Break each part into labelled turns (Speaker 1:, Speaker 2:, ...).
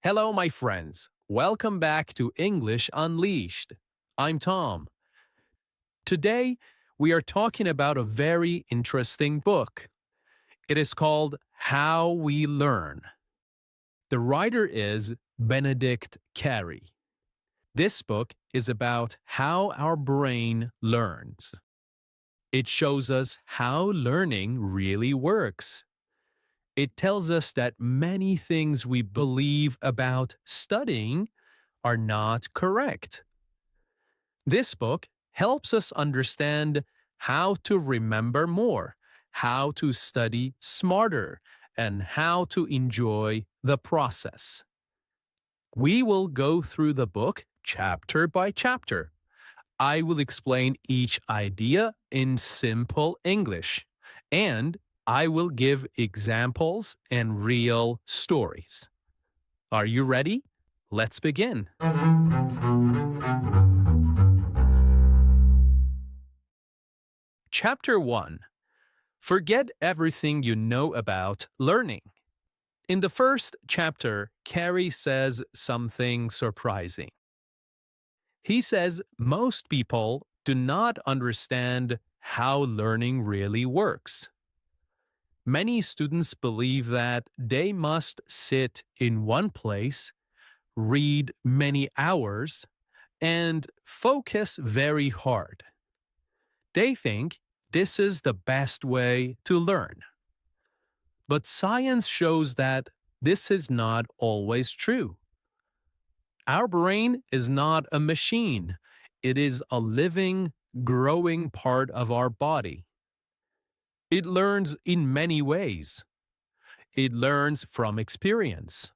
Speaker 1: Hello, my friends. Welcome back to English Unleashed. I'm Tom. Today, we are talking about a very interesting book. It is called How We Learn. The writer is Benedict Carey. This book is about how our brain learns. It shows us how learning really works. It tells us that many things we believe about studying are not correct. This book helps us understand how to remember more, how to study smarter, and how to enjoy the process. We will go through the book chapter by chapter. I will explain each idea in simple English, and I will give examples and real stories. Are you ready? Let's begin. Chapter 1. Forget everything you know about learning. In the first chapter, Carey says something surprising. He says most people do not understand how learning really works. Many students believe that they must sit in one place, read many hours, and focus very hard. They think this is the best way to learn. But science shows that this is not always true. Our brain is not a machine. It is a living, growing part of our body. It learns in many ways. It learns from experience.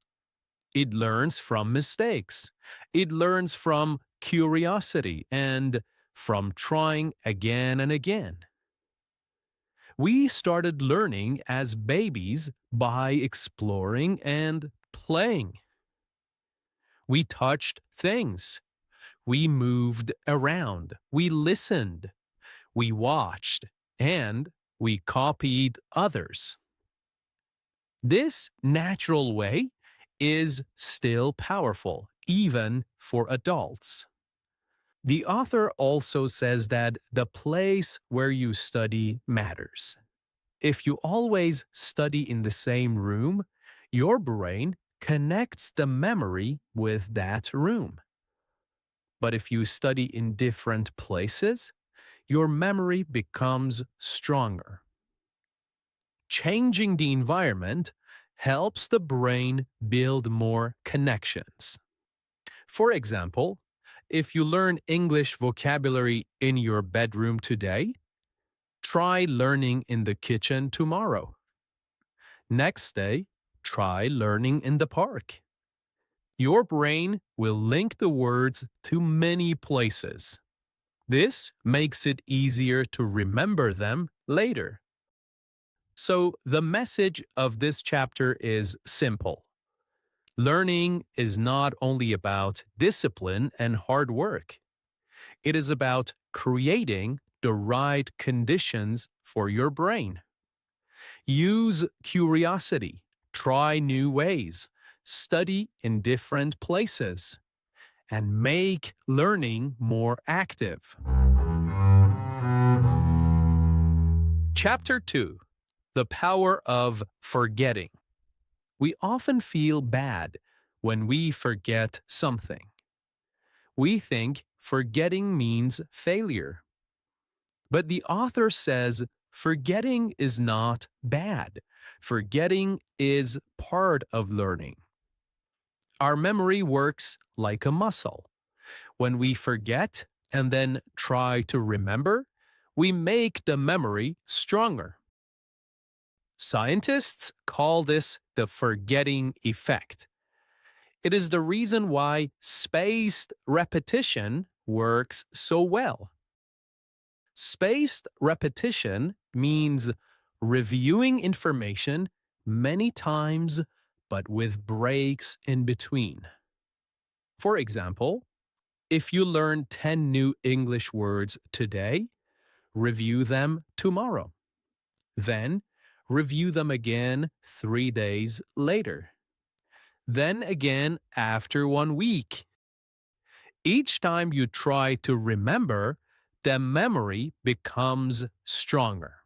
Speaker 1: It learns from mistakes. It learns from curiosity and from trying again and again. We started learning as babies by exploring and playing. We touched things. We moved around. We listened. We watched. And we copied others. This natural way is still powerful, even for adults. The author also says that the place where you study matters. If you always study in the same room, your brain connects the memory with that room. But if you study in different places, your memory becomes stronger. Changing the environment helps the brain build more connections. For example, if you learn English vocabulary in your bedroom today, try learning in the kitchen tomorrow. Next day, try learning in the park. Your brain will link the words to many places. This makes it easier to remember them later. So, the message of this chapter is simple. Learning is not only about discipline and hard work. It is about creating the right conditions for your brain. Use curiosity, try new ways, study in different places, and make learning more active. Chapter 2. The Power of Forgetting. We often feel bad when we forget something. We think forgetting means failure. But the author says forgetting is not bad. Forgetting is part of learning. Our memory works like a muscle. When we forget and then try to remember, we make the memory stronger. Scientists call this the forgetting effect. It is the reason why spaced repetition works so well. Spaced repetition means reviewing information many times but with breaks in between. For example, if you learn 10 new English words today, review them tomorrow. Then, review them again 3 days later. then again after 1 week. Each time you try to remember, the memory becomes stronger.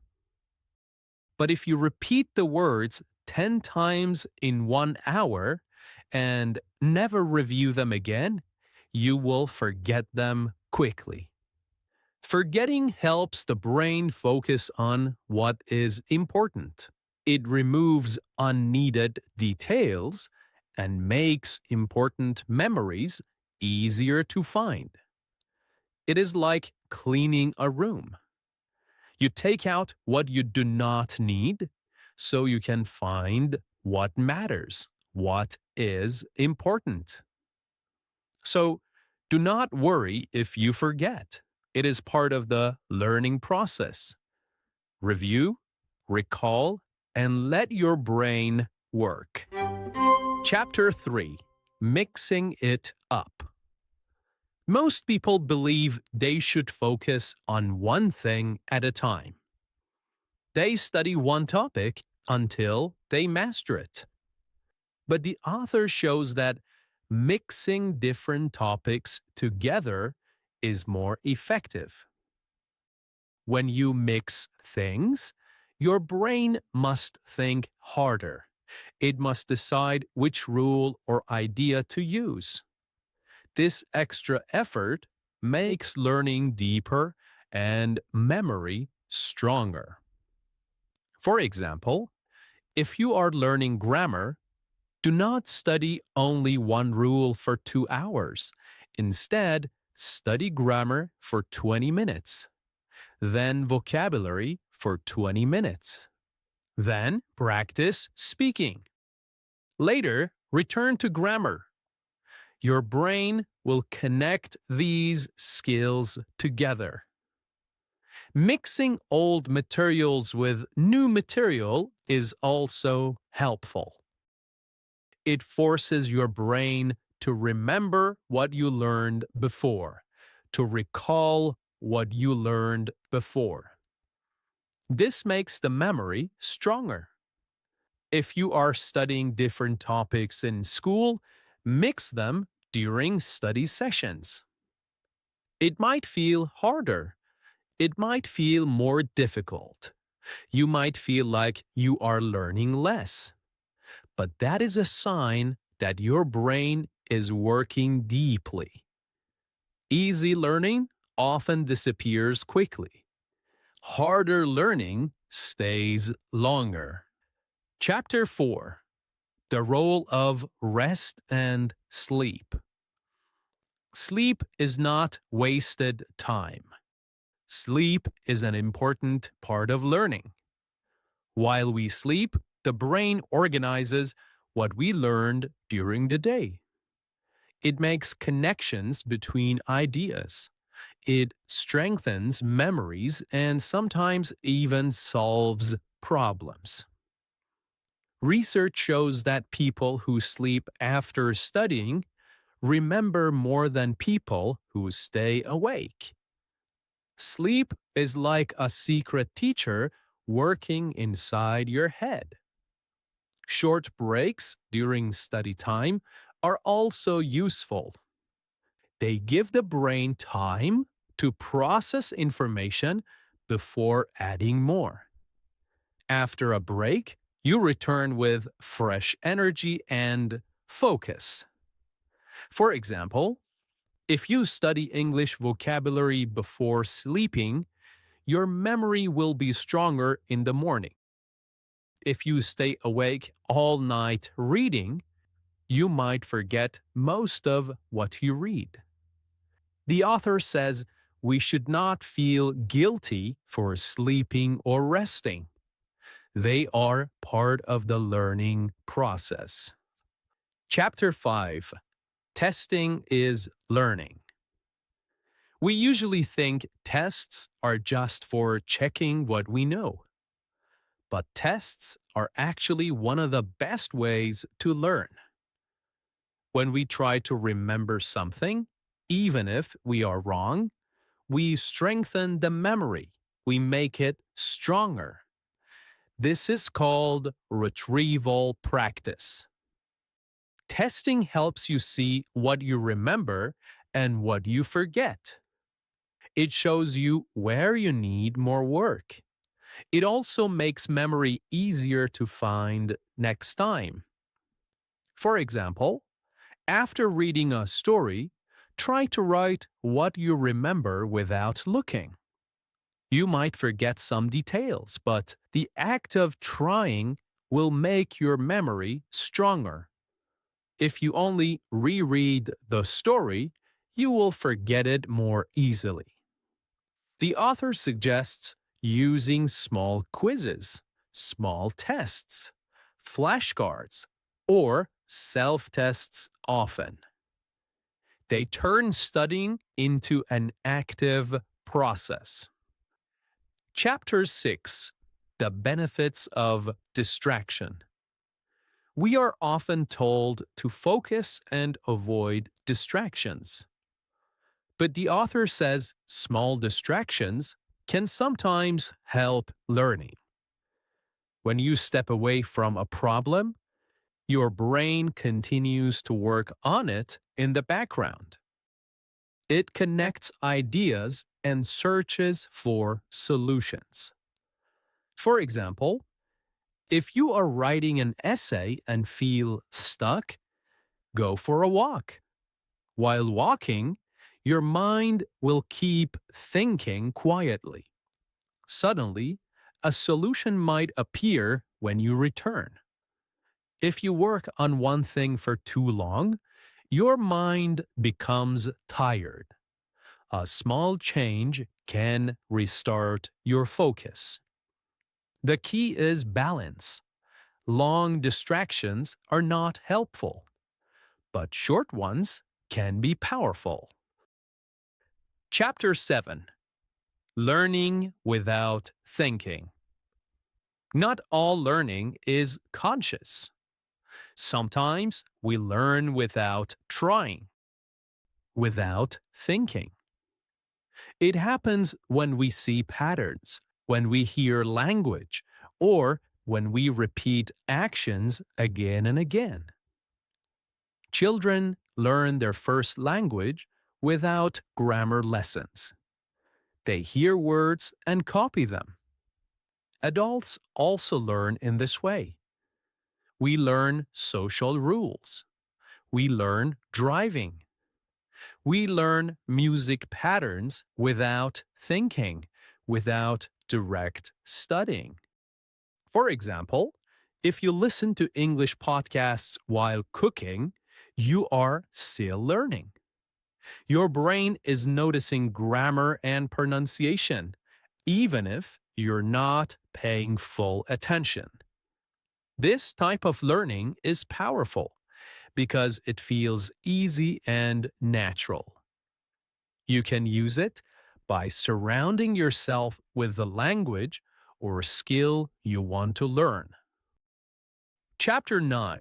Speaker 1: But if you repeat the words 10 times in 1 hour and never review them again, you will forget them quickly. Forgetting helps the brain focus on what is important. It removes unneeded details and makes important memories easier to find. It is like cleaning a room. You take out what you do not need so you can find what matters, what is important. So do not worry if you forget. It is part of the learning process. Review, recall, and let your brain work. Chapter 3: Mixing It Up. Most people believe they should focus on one thing at a time. They study one topic until they master it. But the author shows that mixing different topics together is more effective. When you mix things, your brain must think harder. It must decide which rule or idea to use. This extra effort makes learning deeper and memory stronger. For example, if you are learning grammar, do not study only one rule for 2 hours. Instead, study grammar for 20 minutes. Then vocabulary for 20 minutes. Then practice speaking. Later, return to grammar. Your brain will connect these skills together. Mixing old materials with new material is also helpful. It forces your brain to remember what you learned before, to recall what you learned before. This makes the memory stronger. If you are studying different topics in school, mix them during study sessions. It might feel harder. It might feel more difficult. You might feel like you are learning less. But that is a sign that your brain is working deeply. Easy learning often disappears quickly. Harder learning stays longer. Chapter 4: The Role of Rest and Sleep. Sleep is not wasted time. Sleep is an important part of learning. While we sleep, the brain organizes what we learned during the day. It makes connections between ideas. It strengthens memories and sometimes even solves problems. Research shows that people who sleep after studying remember more than people who stay awake. Sleep is like a secret teacher working inside your head. Short breaks during study time are also useful. They give the brain time to process information before adding more. After a break, you return with fresh energy and focus. For example, if you study English vocabulary before sleeping, your memory will be stronger in the morning. If you stay awake all night reading, you might forget most of what you read. The author says we should not feel guilty for sleeping or resting. They are part of the learning process. Chapter 5: Testing is Learning. We usually think tests are just for checking what we know. But tests are actually one of the best ways to learn. When we try to remember something, even if we are wrong, we strengthen the memory. We make it stronger. This is called retrieval practice. Testing helps you see what you remember and what you forget. It shows you where you need more work. It also makes memory easier to find next time. For example, after reading a story, try to write what you remember without looking. You might forget some details, but the act of trying will make your memory stronger. If you only reread the story, you will forget it more easily. The author suggests using small quizzes, small tests, flashcards, or self-tests often. They turn studying into an active process. Chapter 6: The Benefits of Distraction. We are often told to focus and avoid distractions. But the author says small distractions can sometimes help learning. When you step away from a problem, your brain continues to work on it in the background. It connects ideas and searches for solutions. For example, if you are writing an essay and feel stuck, go for a walk. While walking, your mind will keep thinking quietly. Suddenly, a solution might appear when you return. If you work on one thing for too long, your mind becomes tired. A small change can restart your focus. The key is balance. Long distractions are not helpful, but short ones can be powerful. Chapter 7: Learning Without Thinking. Not all learning is conscious. Sometimes we learn without trying, without thinking. It happens when we see patterns, when we hear language, or when we repeat actions again and again. Children learn their first language without grammar lessons. They hear words and copy them. Adults also learn in this way. We learn social rules. We learn driving. We learn music patterns without thinking, without direct studying. For example, if you listen to English podcasts while cooking, you are still learning. Your brain is noticing grammar and pronunciation, even if you're not paying full attention. This type of learning is powerful because it feels easy and natural. You can use it by surrounding yourself with the language or skill you want to learn. Chapter 9: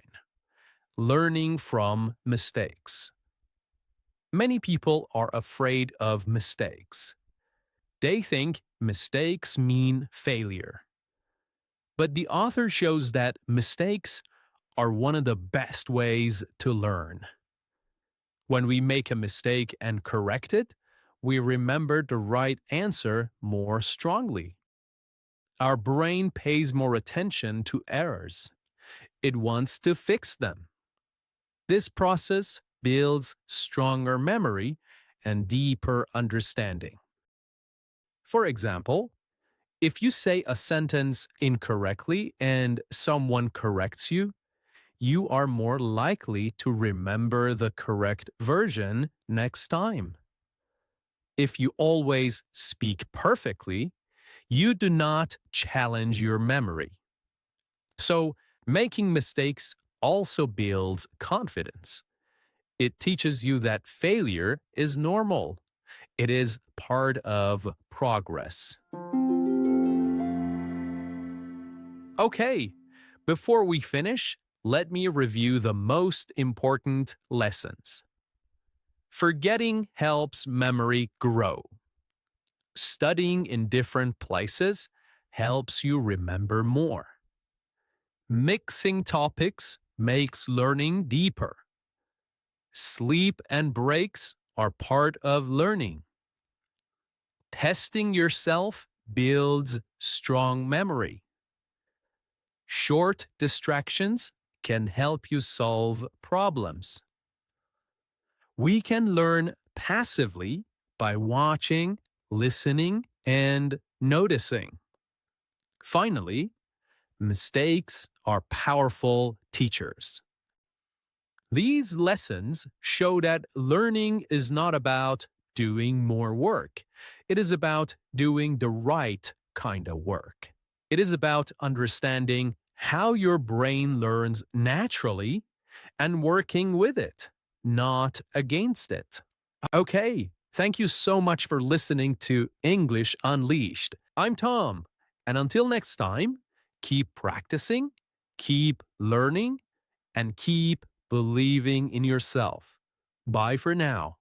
Speaker 1: Learning from Mistakes. Many people are afraid of mistakes. They think mistakes mean failure. But the author shows that mistakes are one of the best ways to learn. When we make a mistake and correct it, we remember the right answer more strongly. Our brain pays more attention to errors. It wants to fix them. This process builds stronger memory and deeper understanding. For example, if you say a sentence incorrectly and someone corrects you, you are more likely to remember the correct version next time. If you always speak perfectly, you do not challenge your memory. So, making mistakes also builds confidence. It teaches you that failure is normal. It is part of progress. Okay, before we finish, let me review the most important lessons. Forgetting helps memory grow. Studying in different places helps you remember more. Mixing topics makes learning deeper. Sleep and breaks are part of learning. Testing yourself builds strong memory. Short distractions can help you solve problems. We can learn passively by watching, listening, and noticing. Finally, mistakes are powerful teachers. These lessons show that learning is not about doing more work. It is about doing the right kind of work. It is about understanding how your brain learns naturally and working with it, not against it. Okay, thank you so much for listening to English Unleashed. I'm Tom, and until next time, keep practicing, keep learning, and keep believing in yourself. Bye for now.